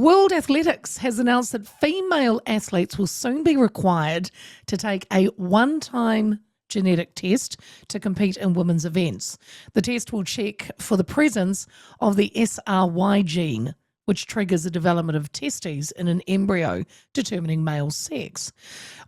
World Athletics has announced that female athletes will soon be required to take a one-time genetic test to compete in women's events. The test will check for the presence of the SRY gene, which triggers the development of testes in an embryo, determining male sex.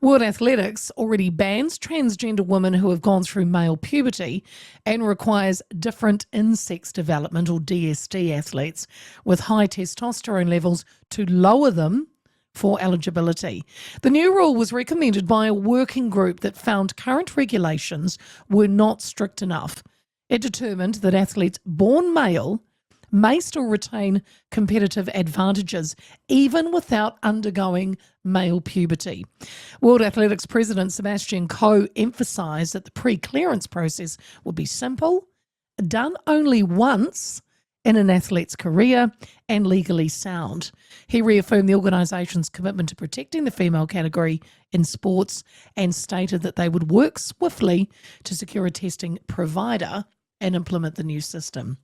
World Athletics already bans transgender women who have gone through male puberty and requires different in-sex development, or DSD, athletes with high testosterone levels to lower them for eligibility. The new rule was recommended by a working group that found current regulations were not strict enough. It determined that athletes born male may still retain competitive advantages even without undergoing male puberty. World Athletics President Sebastian Coe emphasised that the pre-clearance process would be simple, done only once in an athlete's career, and legally sound. He reaffirmed the organisation's commitment to protecting the female category in sports and stated that they would work swiftly to secure a testing provider and implement the new system.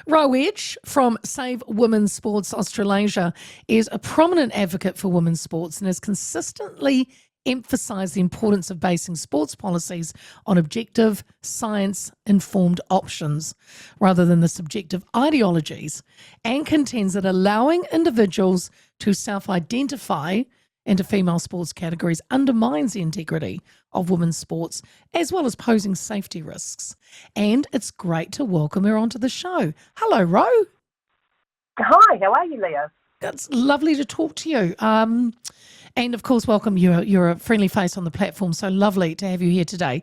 Ro Edge from Save Women's Sports Australasia is a prominent advocate for women's sports and has consistently emphasised the importance of basing sports policies on objective, science-informed options rather than the subjective ideologies, and contends that allowing individuals to self-identify into female sports categories undermines the integrity of women's sports, as well as posing safety risks. And it's great to welcome her onto the show. Hello, Ro. Hi, how are you, Leah? It's lovely to talk to you. And of course, welcome. You're a friendly face on the platform, so lovely to have you here today.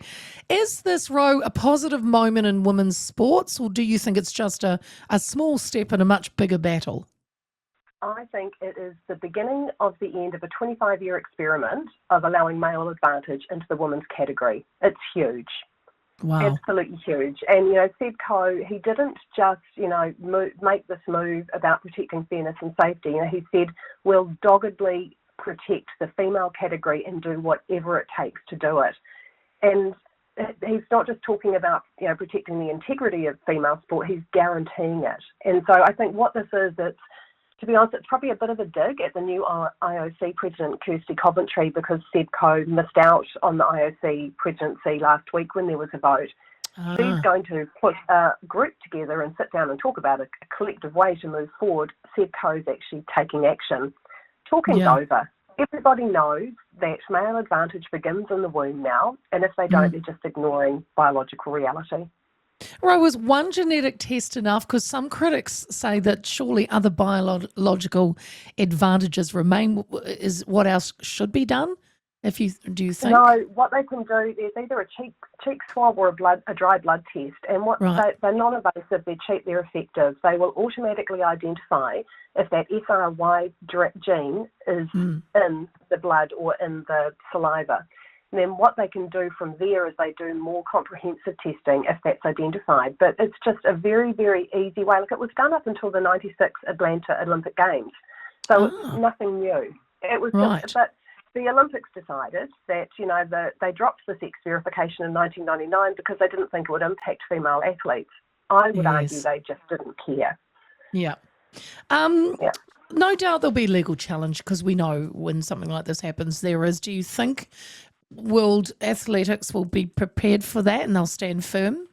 Is this, Ro, a positive moment in women's sports, or do you think it's just a small step in a much bigger battle? I think it is the beginning of the end of a 25-year experiment of allowing male advantage into the women's category. It's huge. Wow. Absolutely huge. And, Seb Coe, he didn't just, make this move about protecting fairness and safety. He said, we'll doggedly protect the female category and do whatever it takes to do it. And he's not just talking about, protecting the integrity of female sport, he's guaranteeing it. And so I think what this is, to be honest, it's probably a bit of a dig at the new IOC president, Kirsty Coventry, because Seb Coe missed out on the IOC presidency last week when there was a vote. She's going to put a group together and sit down and talk about a collective way to move forward. Seb Coe's actually taking action. Talking's over. Everybody knows that male advantage begins in the womb now, and if they don't, they're just ignoring biological reality. Ro, was one genetic test enough? Because some critics say that surely other biological advantages remain. Is what else should be done? Do you think? No, what they can do, there's either a cheek swab or a dry blood test, and they're non-invasive, they're cheap, they're effective. They will automatically identify if that SRY gene is in the blood or in the saliva. And then what they can do from there is they do more comprehensive testing if that's identified. But it's just a very, very easy way. Look, it was done up until the 96 Atlanta Olympic Games. So it's nothing new. It was just, but the Olympics decided that, they dropped the sex verification in 1999 because they didn't think it would impact female athletes. I would argue they just didn't care. Yeah. No doubt there'll be legal challenge because we know when something like this happens, there is. Do you think World Athletics will be prepared for that and they'll stand firm?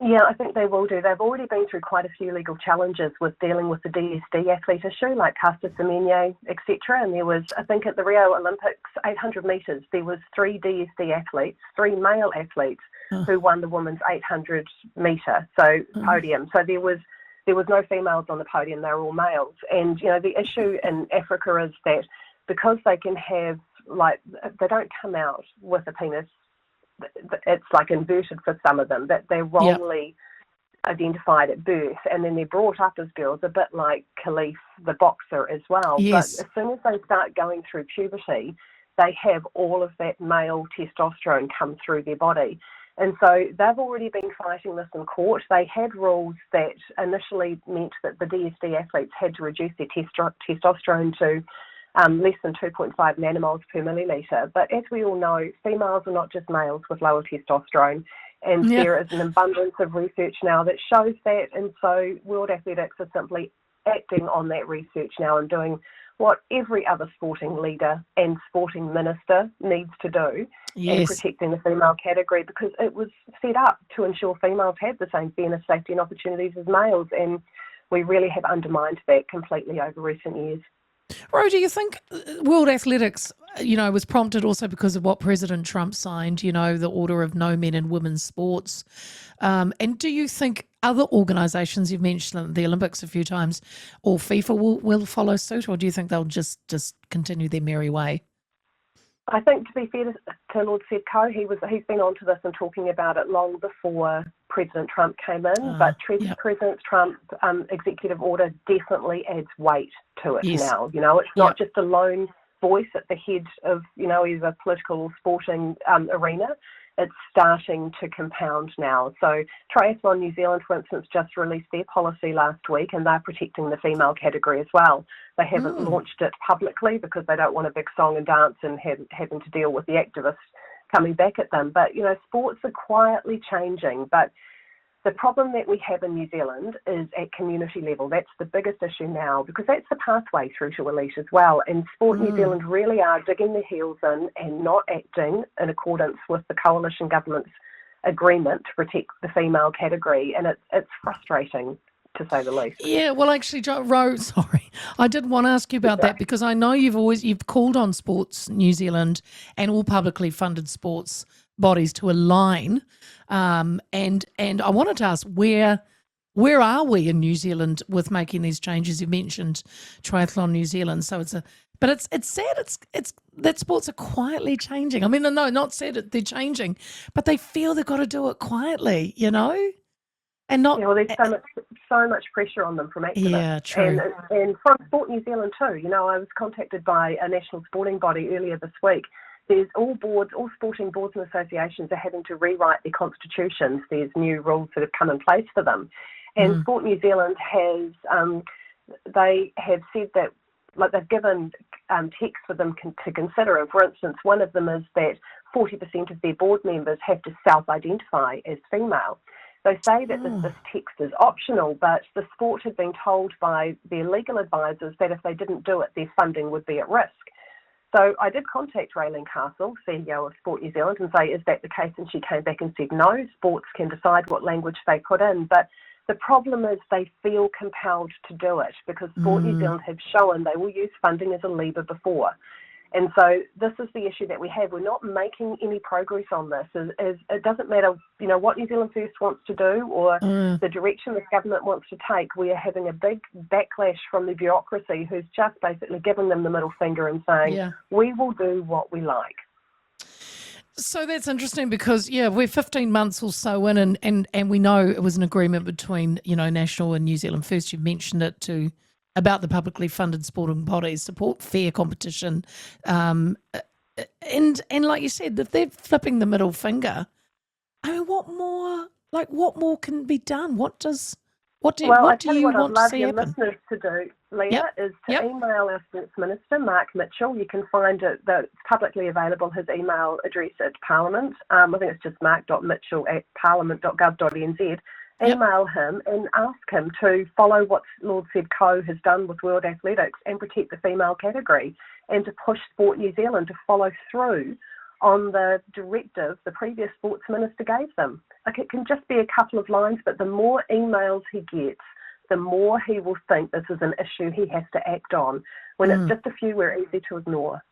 Yeah, I think they will do. They've already been through quite a few legal challenges with dealing with the DSD athlete issue, like Caster Semenya, etc. And there was, I think at the Rio Olympics, 800 metres, there was 3 DSD athletes, 3 male athletes who won the women's 800 metre podium. So there was no females on the podium, they were all males. And, the issue in Africa is that because they can have, they don't come out with a penis, it's like inverted for some of them, that they're wrongly identified at birth, and then they're brought up as girls, a bit like Khalif the boxer as well. Yes. But as soon as they start going through puberty, they have all of that male testosterone come through their body. And so they've already been fighting this in court. They had rules that initially meant that the DSD athletes had to reduce their testosterone to less than 2.5 nanomoles per milliliter. But as we all know, females are not just males with lower testosterone. And there is an abundance of research now that shows that. And so World Athletics are simply acting on that research now and doing what every other sporting leader and sporting minister needs to do, and Yes. protecting the female category, because it was set up to ensure females had the same fairness, safety and opportunities as males, and we really have undermined that completely over recent years. Ro, do you think World Athletics, was prompted also because of what President Trump signed, the Order of No Men in Women's Sports? And do you think other organisations, you've mentioned the Olympics a few times, or FIFA will follow suit, or do you think they'll just continue their merry way? I think, to be fair to Lord Seb Coe, he's been onto this and talking about it long before President Trump came in. But President Trump's executive order definitely adds weight to it now. It's not just a lone voice at the head of, either political or sporting arena. It's starting to compound now. So Triathlon New Zealand, for instance, just released their policy last week, and they're protecting the female category as well. They haven't launched it publicly because they don't want a big song and dance and having to deal with the activists coming back at them. But, sports are quietly changing. But the problem that we have in New Zealand is at community level. That's the biggest issue now, because that's the pathway through to elite as well. And Sport New Zealand really are digging their heels in and not acting in accordance with the coalition government's agreement to protect the female category. And it's frustrating, to say the least. Yeah, well, actually, Ro, sorry, I did want to ask you about that, because I know you've called on Sports New Zealand and all publicly funded sports bodies to align, and I wanted to ask where are we in New Zealand with making these changes? You mentioned Triathlon New Zealand, so it's sad. It's that sports are quietly changing. I mean, no, not sad that they're changing, but they feel they've got to do it quietly, and not. Yeah, well, there's so much pressure on them from activists. Yeah, true. And from Sport New Zealand too. I was contacted by a national sporting body earlier this week. There's all sporting boards and associations are having to rewrite their constitutions. There's new rules that have come in place for them. And Sport New Zealand they have said that, like, they've given text for them to consider. And for instance, one of them is that 40% of their board members have to self-identify as female. They say that this text is optional, but the sport had been told by their legal advisors that if they didn't do it, their funding would be at risk. So I did contact Raylene Castle, CEO of Sport New Zealand, and say, is that the case? And she came back and said, no, sports can decide what language they put in. But the problem is they feel compelled to do it, because Sport New Zealand have shown they will use funding as a lever before. And so this is the issue that we have. We're not making any progress on this. It doesn't matter, what New Zealand First wants to do or the direction this government wants to take. We are having a big backlash from the bureaucracy, who's just basically giving them the middle finger and saying, we will do what we like. So that's interesting, because, we're 15 months or so in, and we know it was an agreement between, National and New Zealand First. You mentioned it about the publicly funded sporting bodies, support fair competition. And like you said, if they're flipping the middle finger, I mean, what more can be done? What do you want to see happen? I'd love your listeners to do, Leah, is to email our Sports Minister, Mark Mitchell. You can find it, it's publicly available, his email address at Parliament. I think it's just mark.mitchell@parliament.gov.nz. Email him and ask him to follow what Lord Seb Coe has done with World Athletics and protect the female category, and to push Sport New Zealand to follow through on the directive the previous sports minister gave them. Like, it can just be a couple of lines, but the more emails he gets, the more he will think this is an issue he has to act on. When it's just a few, we're easy to ignore.